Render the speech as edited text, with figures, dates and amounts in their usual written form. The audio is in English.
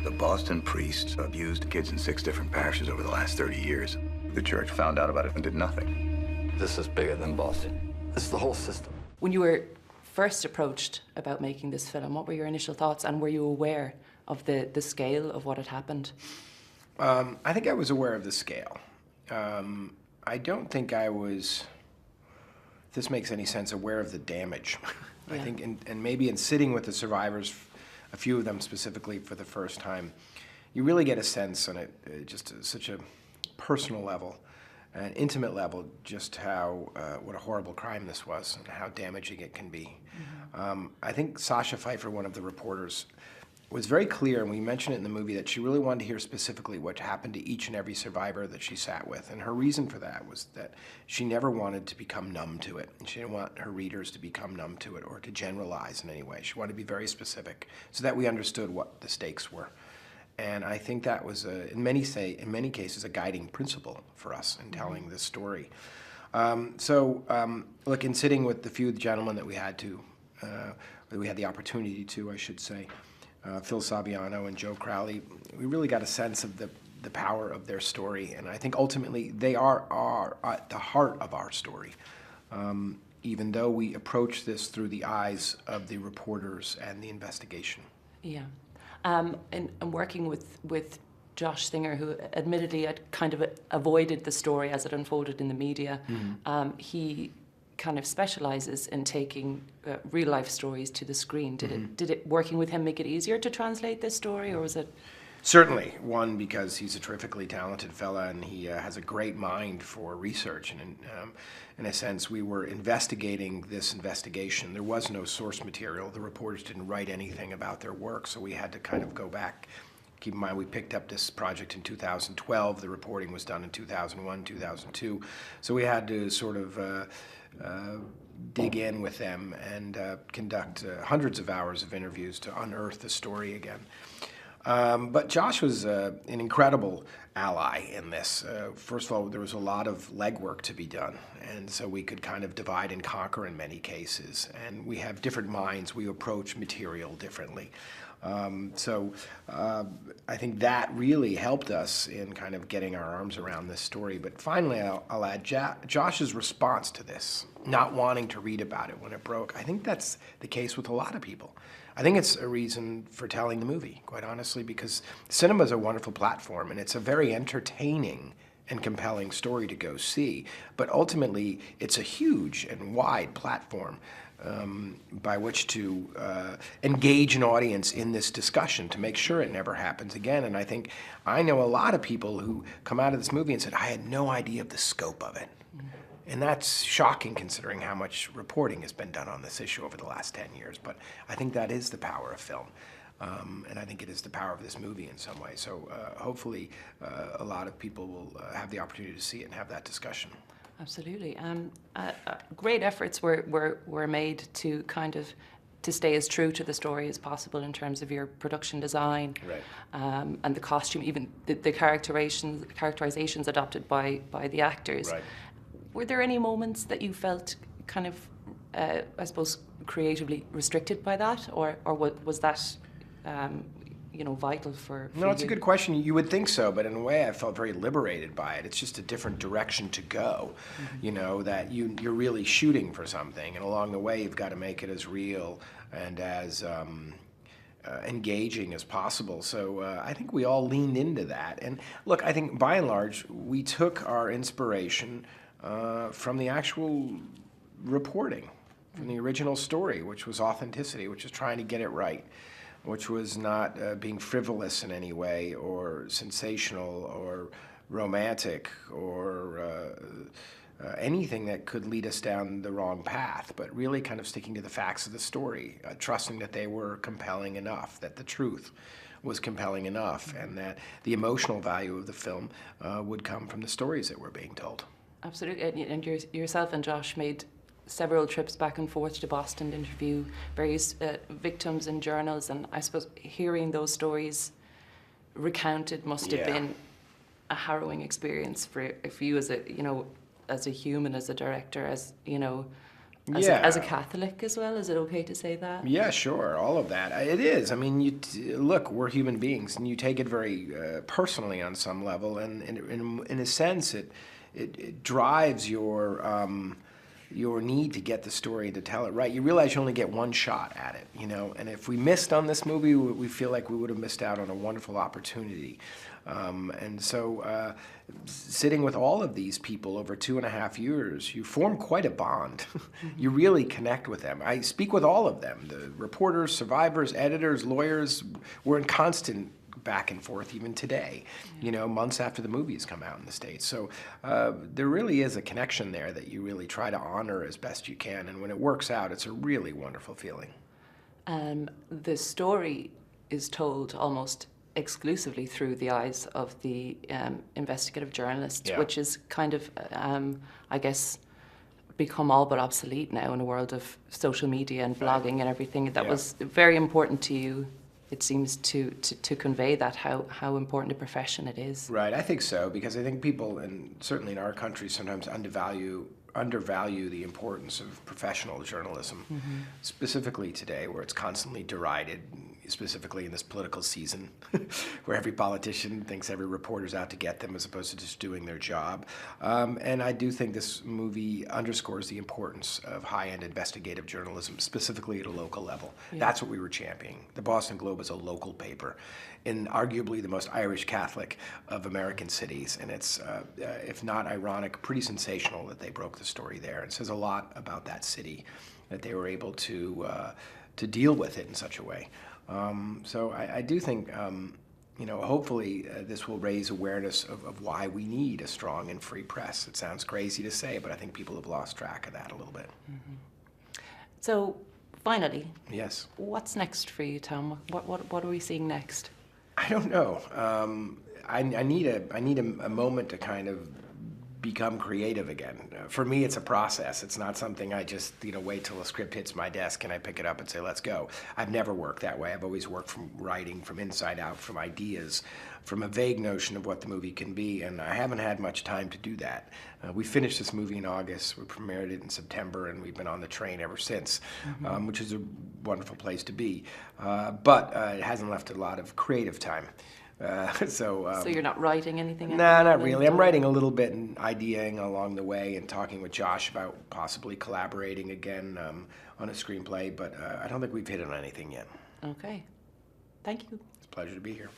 The Boston priests abused kids in 6 different parishes over the last 30 years. The church found out about it and did nothing. This is bigger than Boston. This is the whole system. When you were first approached about making this film, what were your initial thoughts, and were you aware of the scale of what had happened? I think I was aware of the scale. I don't think I was, if this makes any sense, aware of the damage. Yeah. I think, and maybe in sitting with the survivors, a few of them specifically for the first time, you really get a sense on it, just such a personal level, an intimate level, just how, what a horrible crime this was and how damaging it can be. Mm-hmm. I think Sasha Pfeiffer, one of the reporters, was very clear, and we mentioned it in the movie, that she really wanted to hear specifically what happened to each and every survivor that she sat with. And her reason for that was that she never wanted to become numb to it. And she didn't want her readers to become numb to it or to generalize in any way. She wanted to be very specific so that we understood what the stakes were. And I think that was, in many cases, a guiding principle for us in telling this story. Look, in sitting with the few gentlemen that we had the opportunity to, I should say, Phil Saviano and Joe Crowley, we really got a sense of the power of their story, and I think ultimately they are at the heart of our story, even though we approach this through the eyes of the reporters and the investigation. Yeah, and working with Josh Singer, who admittedly had kind of avoided the story as it unfolded in the media, he kind of specializes in taking real life stories to the screen. Did it working with him make it easier to translate this story, or was it? Certainly, one, because he's a terrifically talented fella and he has a great mind for research, and in a sense we were investigating this investigation. There was no source material. The reporters didn't write anything about their work, so we had to kind of go back. Keep in mind, we picked up this project in 2012. The reporting was done in 2001, 2002. So we had to sort of dig in with them and conduct hundreds of hours of interviews to unearth the story again. But Josh was an incredible ally in this. First of all, there was a lot of legwork to be done, and so we could kind of divide and conquer in many cases. And we have different minds. We approach material differently. I think that really helped us in kind of getting our arms around this story. But finally, I'll add Josh's response to this, not wanting to read about it when it broke. I think that's the case with a lot of people. I think it's a reason for telling the movie, quite honestly, because cinema is a wonderful platform, and it's a very entertaining and compelling story to go see. But ultimately, it's a huge and wide platform by which to engage an audience in this discussion to make sure it never happens again. And I know a lot of people who come out of this movie and said, I had no idea of the scope of it. And that's shocking considering how much reporting has been done on this issue over the last 10 years. But I think that is the power of film. And I think it is the power of this movie in some way. So hopefully a lot of people will have the opportunity to see it and have that discussion. Absolutely. Great efforts were made to kind of to stay as true to the story as possible in terms of your production design, right. And the costume, even the characterizations adopted by the actors. Right. Were there any moments that you felt kind of, I suppose, creatively restricted by that, or was that, vital for No, it's a good question. You would think so, but in a way I felt very liberated by it. It's just a different direction to go, that you're really shooting for something, and along the way you've got to make it as real and as engaging as possible. So I think we all leaned into that. And look, I think by and large we took our inspiration from the actual reporting, from the original story, which was authenticity, which is trying to get it right, which was not being frivolous in any way or sensational or romantic or anything that could lead us down the wrong path, but really kind of sticking to the facts of the story, trusting that they were compelling enough, that the truth was compelling enough, and that the emotional value of the film would come from the stories that were being told. Absolutely, and yourself and Josh made several trips back and forth to Boston to interview various victims and journals, and I suppose hearing those stories recounted must have been a harrowing experience for you as a human, as a director, as as a Catholic as well? Is it okay to say that? Yeah, sure, all of that. It is. I mean, look, we're human beings, and you take it very personally on some level, and in a sense, it drives your need to get the story and to tell it right. You realize you only get one shot at it, you know, and if we missed on this movie, we feel like we would have missed out on a wonderful opportunity. And so sitting with all of these people over 2.5 years, you form quite a bond. You really connect with them. I speak with all of them, the reporters, survivors, editors, lawyers. We're in constant back and forth even today, you know, months after the movies come out in the States. So there really is a connection there that you really try to honor as best you can. And when it works out, it's a really wonderful feeling. The story is told almost exclusively through the eyes of the investigative journalists, which is kind of, I guess, become all but obsolete now in a world of social media and blogging and everything. That was very important to you, it seems, to convey that, how important a profession it is. Right, I think so, because I think people, and certainly in our country, sometimes undervalue the importance of professional journalism, specifically today, where it's constantly derided, specifically in this political season, where every politician thinks every reporter's out to get them as opposed to just doing their job. And I do think this movie underscores the importance of high-end investigative journalism, specifically at a local level. That's what we were championing. The Boston Globe is a local paper in arguably the most Irish Catholic of American cities. And it's, if not ironic, pretty sensational that they broke the story there. It says a lot about that city, that they were able to deal with it in such a way. So I do think, you know, hopefully this will raise awareness of why we need a strong and free press. It sounds crazy to say, but I think people have lost track of that a little bit. So, finally, yes, what's next for you, Tom? What are we seeing next? I don't know. I need a moment to kind of become creative again. For me, it's a process. It's not something I just, you know, wait till a script hits my desk and I pick it up and say, let's go. I've never worked that way. I've always worked from writing, from inside out, from ideas, from a vague notion of what the movie can be, and I haven't had much time to do that. We finished this movie in August. We premiered it in September, and we've been on the train ever since, which is a wonderful place to be. But it hasn't left a lot of creative time. So you're not writing anything? Nah, not really. I'm writing a little bit and ideating along the way and talking with Josh about possibly collaborating again on a screenplay, but I don't think we've hit on anything yet. Okay. Thank you. It's a pleasure to be here.